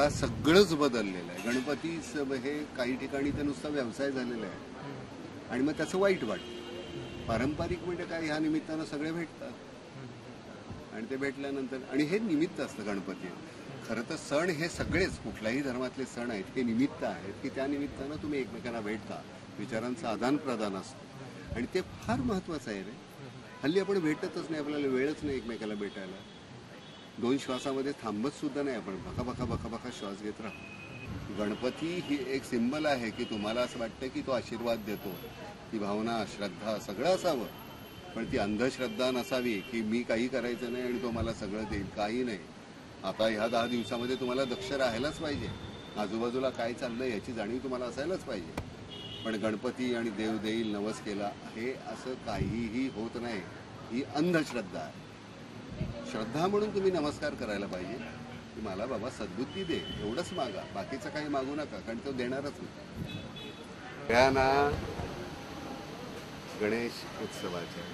आता सगळंच बदललेलं आहे. गणपतीचं हे काही ठिकाणी तर नुसता व्यवसाय झालेला आहे आणि मग त्याचं वाईट वाटतं. पारंपरिक म्हणजे काय, ह्या निमित्तानं सगळे भेटतात आणि ते भेटल्यानंतर, आणि हे निमित्त असतं गणपती. खरं तर सण हे सगळेच, कुठल्याही धर्मातले सण आहेत हे निमित्त आहेत की त्या निमित्तानं तुम्ही एकमेकांना भेटता, विचारांचं आदान प्रदान असतं आणि ते फार महत्त्वाचं आहे रे. हल्ली आपण भेटतच नाही, आपल्याला वेळच नाही एकमेकाला भेटायला. 2 श्वासामध्ये थांबत सुद्धा नाही आपण, बका बका बका श्वास घेत राहतो. गणपती ही एक सिंबल आहे की तुम्हाला असं वाटतं की तो आशीर्वाद देतो. ती भावना, श्रद्धा सगळं असावं, पण ती अंधश्रद्धा नसावी की मी काही करायचं नाही आणि तो मला सगळं देईल. काही नाही. आता ह्या 10 दिवसामध्ये तुम्हाला दक्ष राहायलाच पाहिजे. आजूबाजूला काय चाललंय याची जाणीव तुम्हाला असायलाच पाहिजे. पण गणपती आणि देव देईल नवस केला हे असं काहीही होत नाही. ही अंधश्रद्धा आहे. श्रद्धा म्हणून तुम्ही नमस्कार करायला पाहिजे की मला बाबा सद्बुद्धी दे, एवढंच मागा, बाकीचं काही मागू नका, कारण तो देणारच नाही. त्या ना गणेश उत्सवाच्या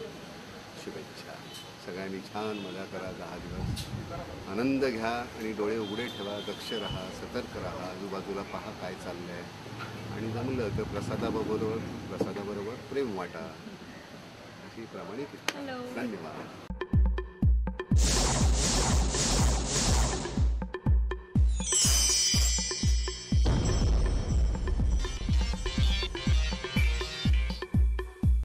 शुभेच्छा. सगळ्यांनी छान मजा करा. 10 दिवस आनंद घ्या आणि डोळे उघडे ठेवा, दक्ष राहा, सतर्क राहा, आजूबाजूला पहा काय चाललंय आणि जमलं तर प्रसादाबरोबर प्रेम वाटा. अशी प्रामाणिक. धन्यवाद.